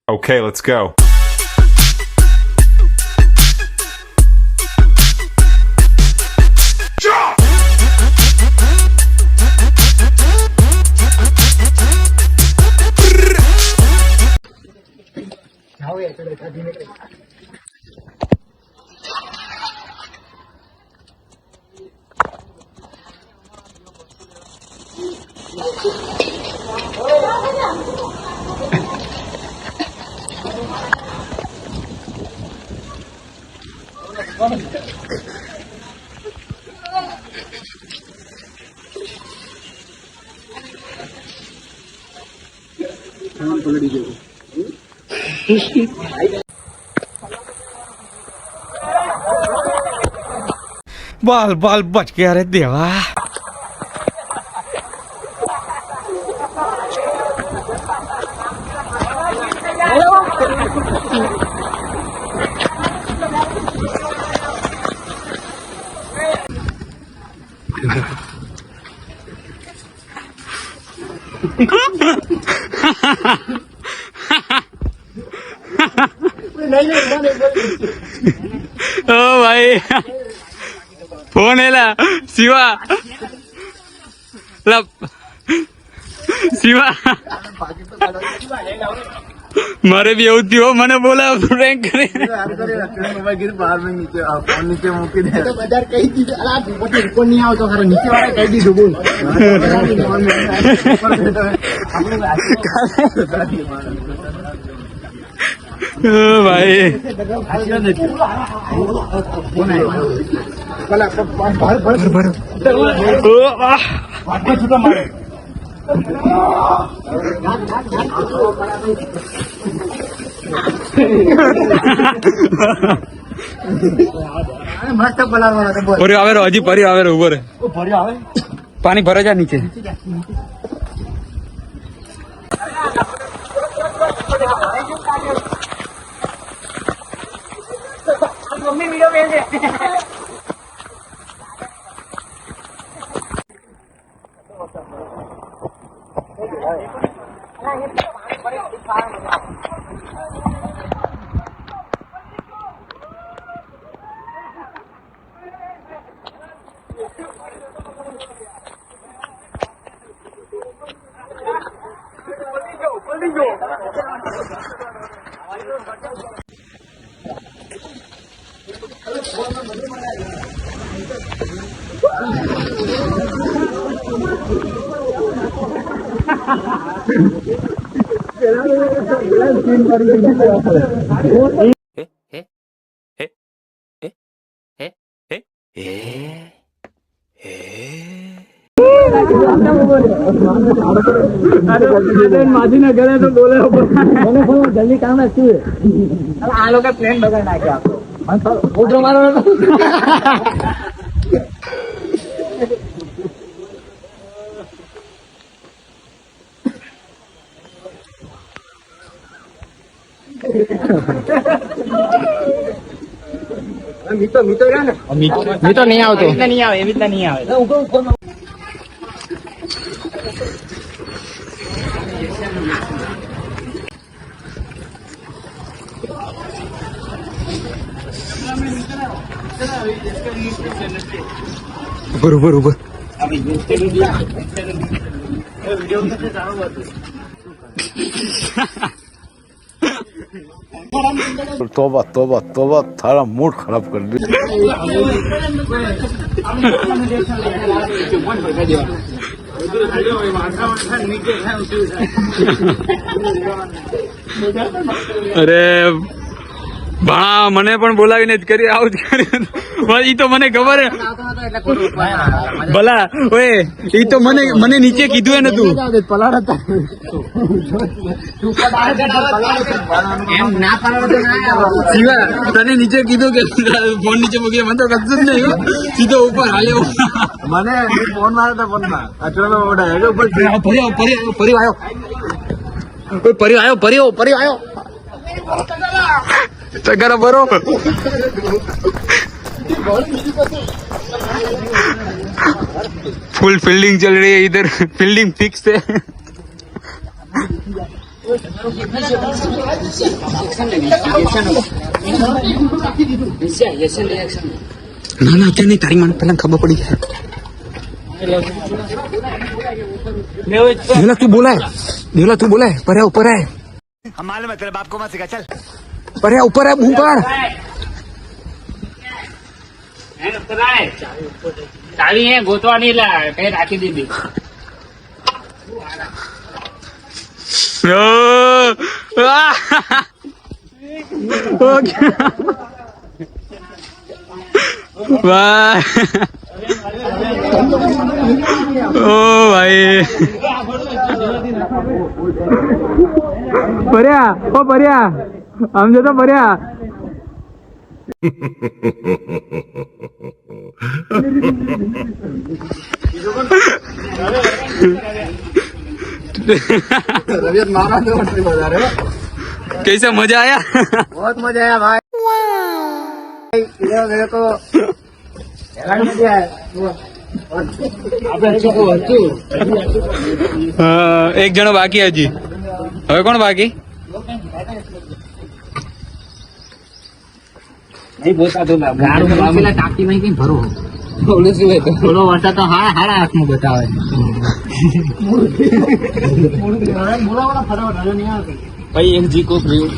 Okay, let's go. बाल बाल बच गया रे देवा। ओ भाई फोन एला शिवा शिवा મારે બી એવું થયું મને બોલાવ પ્રેન્ક કરે બહાર નીચે ફોન નીચે મૂકી દે તો બજાર કહી દીધું અલા ઉપર નહીં આવતો ખરો નીચે વાળા કહી દીધું બોલ ભાઈ છૂટો મારે મસ્ત પલાળવાનો પર્યો આવે હજી પર્યો આવે ઉભો રે પાણી ભરે જા નીચે મમ્મી વીડિયો મેં माझी ना घरे तो बोले જલ્દી કામ નથી આ લોકો પ્લેન બગાડી નાખ્યા ફોટો મારો મીતો રહ્યા ને મીતો નહીં આવતો નહીં આવે એવી રીતના નહીં આવે બરોબર ઉભર तोबा तोबा तोबा थारा मूड खराब कर दिया અરે ભાણા મને પણ બોલાવીને જ કરી આવું જ કર્યું ઈ તો મને ખબર હે ભલા ઓય ઈ તો મને નીચે કીધું એ નતું પલાડ હતા શિવા તને નીચે કીધું કે ફોન નીચે મૂકી મને તો કશું જ નહીં સીધો ઉપર હાલ્યો મને ફોન માર્યો હતો ફોન માં અચરનો પર્યો આવ્યો ચકરા બરો फुल फील्डिंग चल रही है इधर फील्डिंग फिक्स है ના ના અત્યારે નહીં, તારી મને પેલા ખબર પડી જાય. દેવલા તું બોલાય, દેવલા તું બોલાય. पर्या ऊपर है, हम मालूम है तेरे बाप को मत सिखा चल पर्या ऊपर है, मुंह पर. ચાવી હે ગોતવાની કઈ રાખી દીધી. વાહ ઓ ભાઈ पर्या, ओ पर्या, આમ જતો पर्या. रवि मारा तो बता रहे हो कैसा मजा आया? बहुत मजा आया भाई मेरे को मजा आया એક જણો બાકી હજી. હવે કોણ બાકી? નહીં બોલતા તો પેલા ટાંકીમાં કઈ ભરો થોડો વરસાદ તો હાડા હાથમાં બતાવે. ભાઈ એક જી કોક રહ્યું.